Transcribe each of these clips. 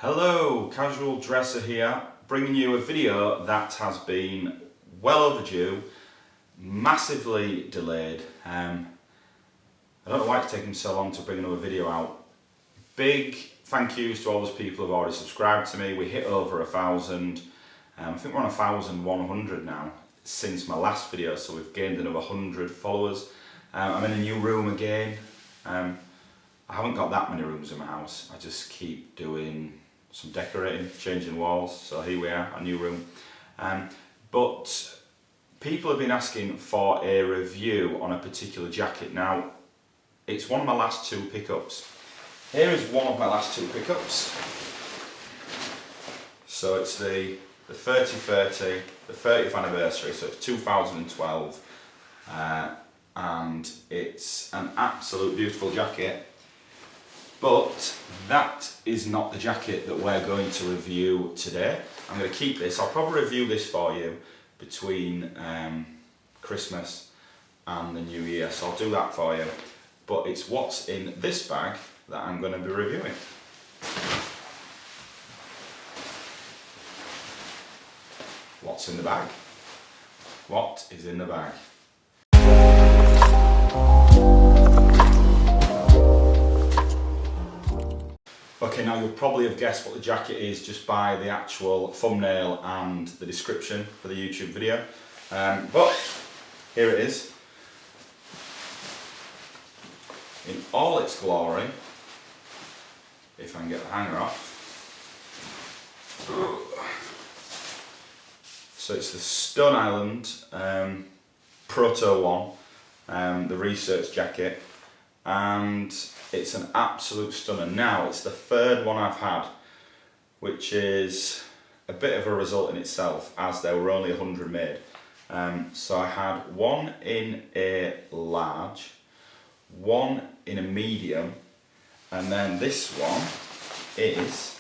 Hello, Casual Dresser here, bringing you a video that has been well overdue, massively delayed. I don't know why it's taken so long to bring another video out. Big thank yous to all those people who've already subscribed to me. We hit over 1,000. I think we're on 1,100 now since my last video, so we've gained another 100 followers. I'm in a new room again. I haven't got that many rooms in my house. I just keep doing some decorating, changing walls, so here we are, a new room. But people have been asking for a review on a particular jacket. Now, it's one of my last two pickups. Here is one of my last two pickups. So it's the 3030, the 30th anniversary, so it's 2012. And it's an absolute beautiful jacket. But that is not the jacket that we're going to review today. I'm going to keep this. I'll probably review this for you between Christmas and the New Year, so I'll do that for you. But it's what's in this bag that I'm going to be reviewing. What's in the bag? What is in the bag? Okay, now you'll probably have guessed what the jacket is just by the actual thumbnail and the description for the YouTube video. But here it is. In all its glory, if I can get the hanger off. So it's the Stone Island Proto one, the research jacket. And it's an absolute stunner. Now, it's the third one I've had, which is a bit of a result in itself, as there were only 100 made. So I had one in a large, one in a medium, and then this one is,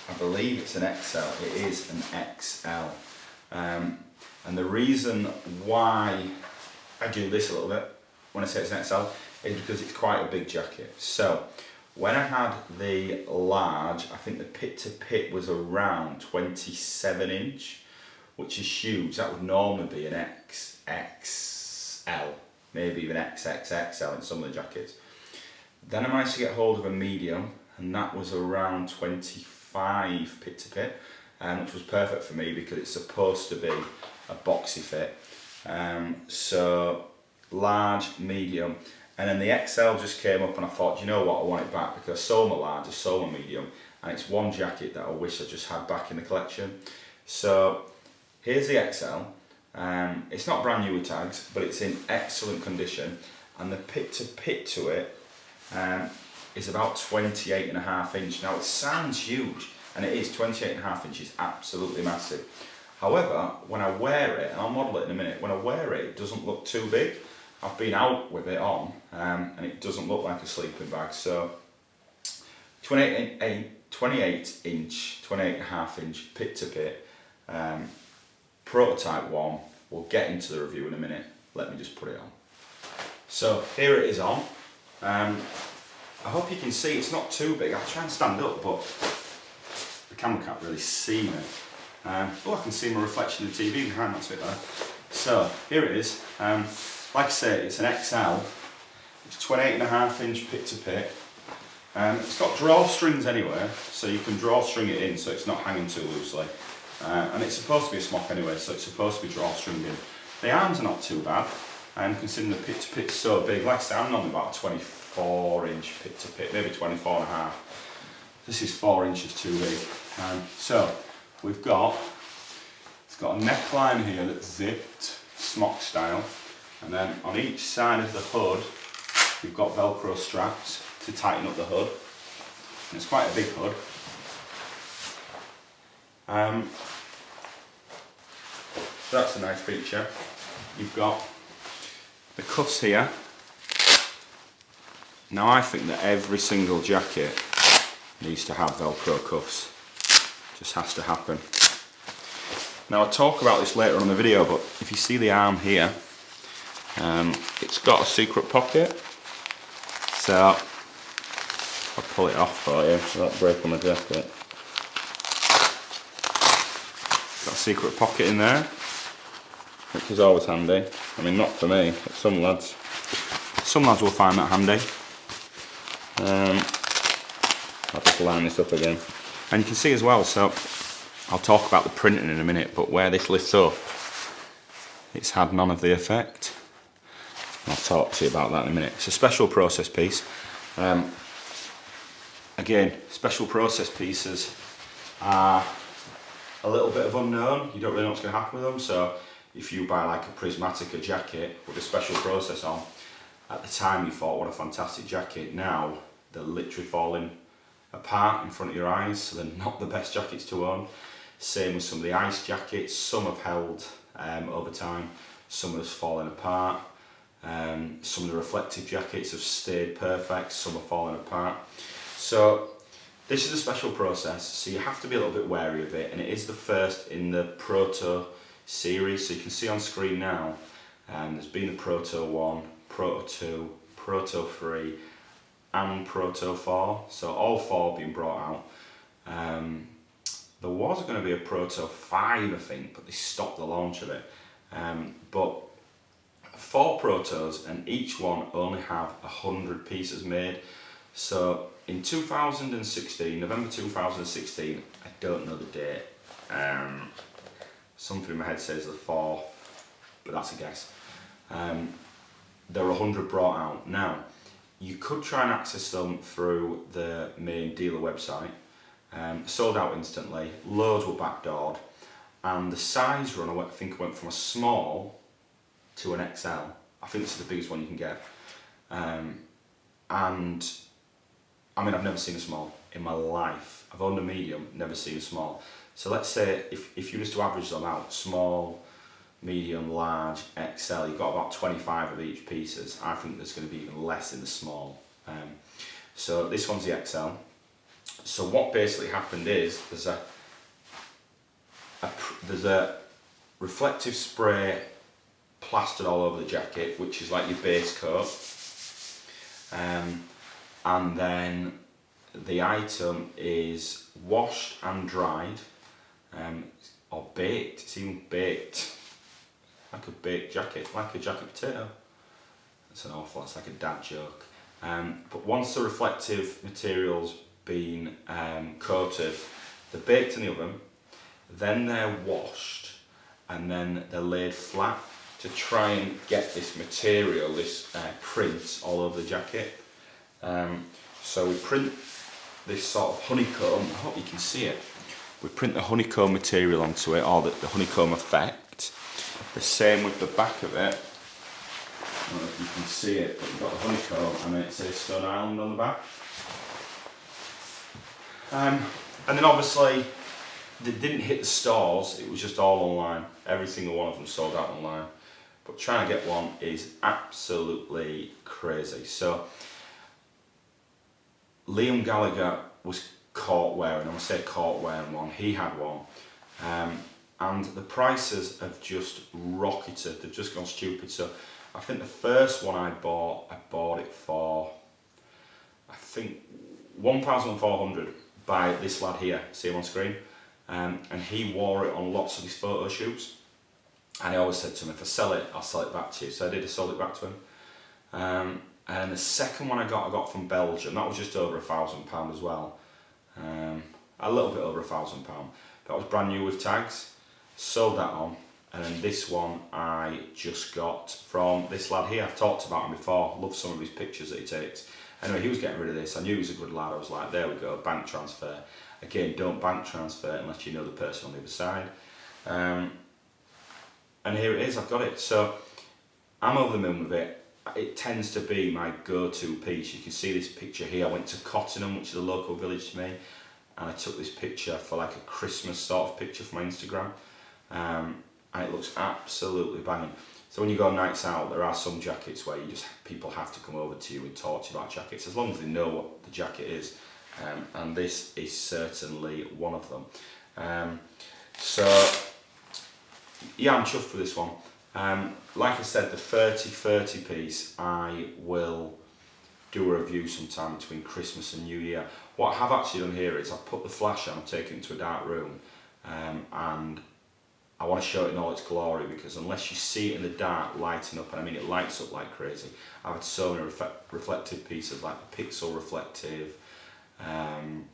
I believe it's an XL. It is an XL. And the reason why I do this a little bit, when I say it's an XL, is because it's quite a big jacket. So when I had the large, I think the pit to pit was around 27 inch, which is huge. That would normally be an XXL, maybe even XXXL in some of the jackets. Then I managed to get hold of a medium, and that was around 25 pit to pit, which was perfect for me because it's supposed to be a boxy fit. So large, medium. And then the XL just came up and I thought, you know what, I want it back because I sold my large, I sold my medium, and it's one jacket that I wish I just had back in the collection. So here's the XL. It's not brand new with tags, but it's in excellent condition, and the pit to pit to it is about 28.5 inch. Now it sounds huge, and it is. 28.5 inches, absolutely massive. However, when I wear it, and I'll model it in a minute, when I wear it, it doesn't look too big. I've been out with it on, and it doesn't look like a sleeping bag. So 28 inch, 28.5 inch pit to pit, prototype one. We'll get into the review in a minute. Let me just put it on. So here it is on. I hope you can see it's not too big. I'll try and stand up, but the camera can't really see me. Oh, I can see my reflection in the TV behind, that's a bit better. So here it is. Like I say, it's an XL. It's 28.5 inch pit to pit. It's got drawstrings anyway, so you can drawstring it in so it's not hanging too loosely. And it's supposed to be a smock anyway, so it's supposed to be drawstringed in. The arms are not too bad, and considering the pit to pit's so big, like I say, I'm normally about a 24 inch pit to pit, maybe 24.5. This is 4 inches too big. So we've got, it's got a neckline here that's zipped, smock style. And then on each side of the hood, we've got Velcro straps to tighten up the hood. And it's quite a big hood. So that's a nice feature. You've got the cuffs here. Now I think that every single jacket needs to have Velcro cuffs. Just has to happen. Now I'll talk about this later on in the video, but if you see the arm here, it's got a secret pocket, so I'll pull it off for you so that'll break on the jacket. got a secret pocket in there, which is always handy. I mean, not for me, but some lads will find that handy. I'll just line this up again. And you can see as well, so I'll talk about the printing in a minute, but where this lifts up, it's had none of the effect. I'll talk to you about that in a minute. It's a special process piece. Again, special process pieces are a little bit of unknown. You don't really know what's going to happen with them. So if you buy like a Prismatica jacket with a special process on, at the time you thought, what a fantastic jacket. Now they're literally falling apart in front of your eyes, so they're not the best jackets to own. Same with some of the ice jackets. Some have held over time, some have fallen apart. Some of the reflective jackets have stayed perfect, some have fallen apart. So this is a special process, so you have to be a little bit wary of it, and it is the first in the Proto series. So you can see on screen now, there's been the Proto 1, Proto 2, Proto 3 and Proto 4, so all 4 have been brought out. There was going to be a Proto 5 I think, but they stopped the launch of it. But 4 Protos, and each one only have 100 pieces made. So in 2016, November 2016, I don't know the date, something in my head says the 4th, but that's a guess. There are 100 brought out. Now, you could try and access them through the main dealer website. Sold out instantly, loads were backdoored, and the size run I think went from a small to an XL. I think this is the biggest one you can get. And I mean, I've never seen a small in my life. I've owned a medium, never seen a small. So let's say if you was to average them out, small, medium, large, XL, you've got about 25 of each pieces. I think there's going to be even less in the small. So this one's the XL. So what basically happened is there's a reflective spray plastered all over the jacket, which is like your base coat, and then the item is washed and dried, or baked. It's even baked, like a baked jacket, like a jacket potato. That's like a dad joke. But once the reflective material's been coated, they're baked in the oven, then they're washed, and then they're laid flat to try and get this material, this print all over the jacket. So we print this sort of honeycomb, I hope you can see it. We print the honeycomb material onto it, or the honeycomb effect. The same with the back of it. I don't know if you can see it, but you've got the honeycomb and then it says Stone Island on the back. And then obviously they didn't hit the stores, it was just all online. Every single one of them sold out online. But trying to get one is absolutely crazy. So Liam Gallagher was caught wearing, I'm going to say caught wearing one, he had one. And the prices have just rocketed, they've just gone stupid. So I think the first one I bought it for, I think 1,400 by this lad here, see him on screen. And he wore it on lots of his photo shoots. And he always said to me, if I sell it, I'll sell it back to you. So I did, I sold it back to him. And the second one I got from Belgium, that was just over £1,000 as well. A little bit over £1,000. That was brand new with tags. Sold that on. And then this one I just got from this lad here. I've talked about him before, love some of his pictures that he takes. Anyway, he was getting rid of this. I knew he was a good lad. I was like, there we go, bank transfer. Again, don't bank transfer unless you know the person on the other side. And here it is, I've got it. So I'm over the moon with it. It tends to be my go-to piece. You can see this picture here. I went to Cottenham, which is a local village to me, and I took this picture for like a Christmas sort of picture for my Instagram. And it looks absolutely banging. So when you go nights out, there are some jackets where people have to come over to you and talk to you about jackets, as long as they know what the jacket is. And this is certainly one of them. So yeah, I'm chuffed with this one. Like I said, the 30/30 piece, I will do a review sometime between Christmas and New Year. What I have actually done here is I've put the flash on, I've taken it into a dark room, and I want to show it in all its glory, because unless you see it in the dark lighting up, and I mean it lights up like crazy. I've had so many reflective pieces, like the pixel reflective, and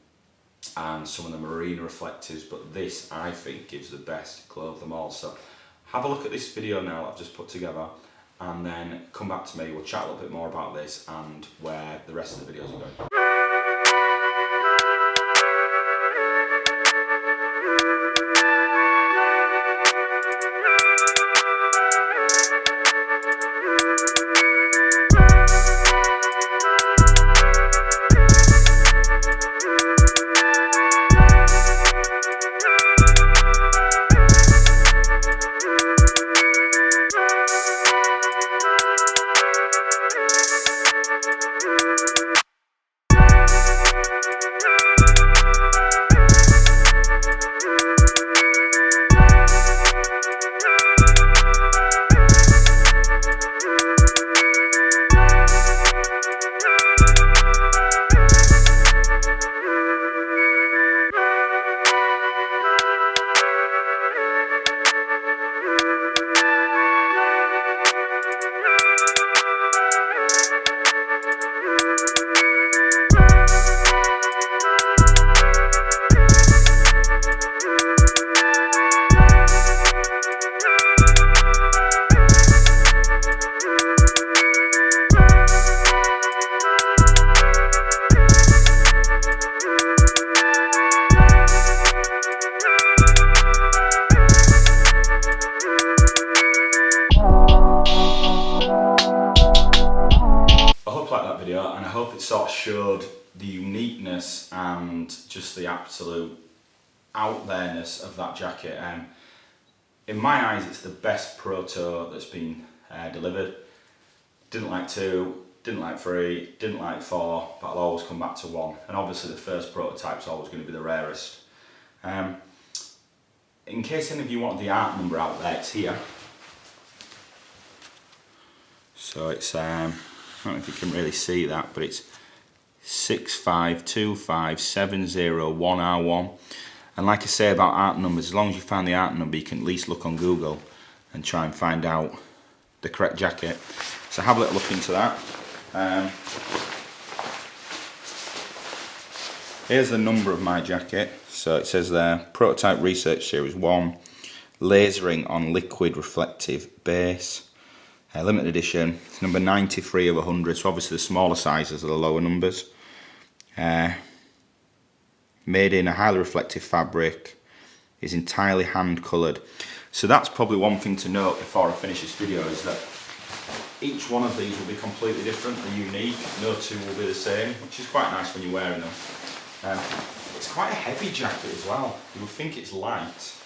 some of the marine reflectives, but this I think gives the best glow of them all. So have a look at this video now I've just put together, and then come back to me. We'll chat a little bit more about this and where the rest of the videos are going. And I hope it sort of showed the uniqueness and just the absolute out there-ness of that jacket. In my eyes, it's the best Proto that's been delivered. Didn't like 2, didn't like 3, didn't like 4, but I'll always come back to 1. And obviously the first prototype's always going to be the rarest. In case any of you want the art number out there, it's here. So it's I don't know if you can really see that, but it's 6525701R1. And like I say about art numbers, as long as you find the art number, you can at least look on Google and try and find out the correct jacket. So have a little look into that. Here's the number of my jacket. So it says there, Prototype Research Series 1, lasering on liquid reflective base. Limited edition, it's number 93 of 100, so obviously the smaller sizes are the lower numbers. Made in a highly reflective fabric, is entirely hand coloured. So that's probably one thing to note before I finish this video, is that each one of these will be completely different and unique. No two will be the same, which is quite nice when you're wearing them. It's quite a heavy jacket as well. You would think it's light.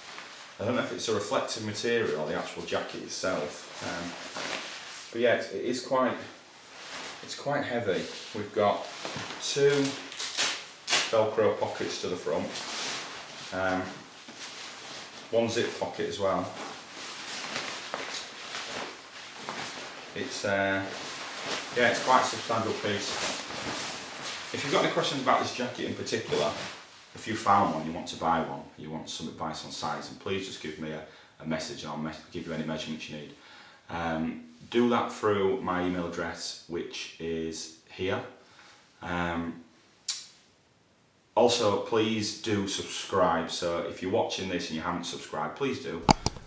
I don't know if it's a reflective material or the actual jacket itself. But yeah, it's quite heavy. We've got 2 Velcro pockets to the front, 1 zip pocket as well. It's it's quite a substantial piece. If you've got any questions about this jacket in particular, if you found one, you want to buy one, you want some advice on size, and please just give me a message and I'll give you any measurements you need. Do that through my email address, which is here. Also, please do subscribe. So if you're watching this and you haven't subscribed, please do.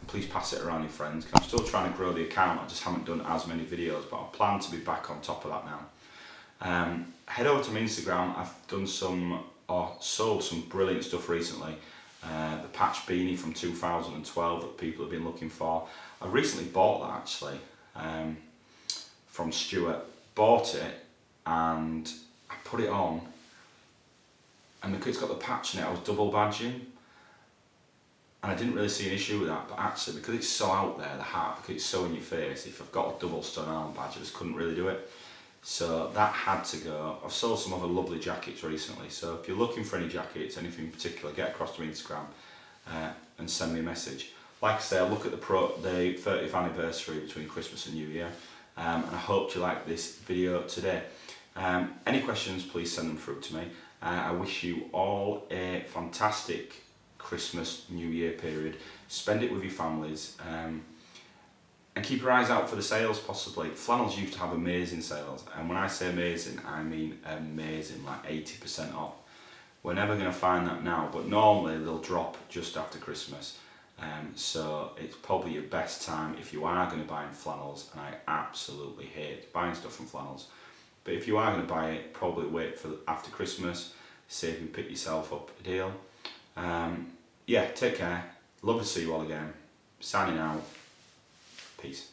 Please pass it around your friends. I'm still trying to grow the account. I just haven't done as many videos, but I plan to be back on top of that now. Head over to my Instagram. I've done sold some brilliant stuff recently. The patch beanie from 2012 that people have been looking for. I recently bought that actually from Stuart. Bought it and I put it on, and because it's got the patch in it, I was double badging, and I didn't really see an issue with that. But actually, because it's so out there, the hat, because it's so in your face, if I've got a double stone arm badge, I just couldn't really do it. So that had to go. I've sold some other lovely jackets recently, so if you're looking for any jackets, anything in particular, get across to Instagram and send me a message. Like I say, I look at the 30th anniversary between Christmas and New Year, and I hope you like this video today. Any questions, please send them through to me. I wish you all a fantastic Christmas, New Year period. Spend it with your families, and keep your eyes out for the sales possibly. Flannels used to have amazing sales, and when I say amazing, I mean amazing, like 80% off. We're never going to find that now, but normally they'll drop just after Christmas. So it's probably your best time if you are going to buy in flannels, and I absolutely hate buying stuff from flannels. But if you are going to buy it, probably wait for after Christmas, see if you can pick yourself up a deal. Yeah, take care. Love to see you all again. Signing out. Peace.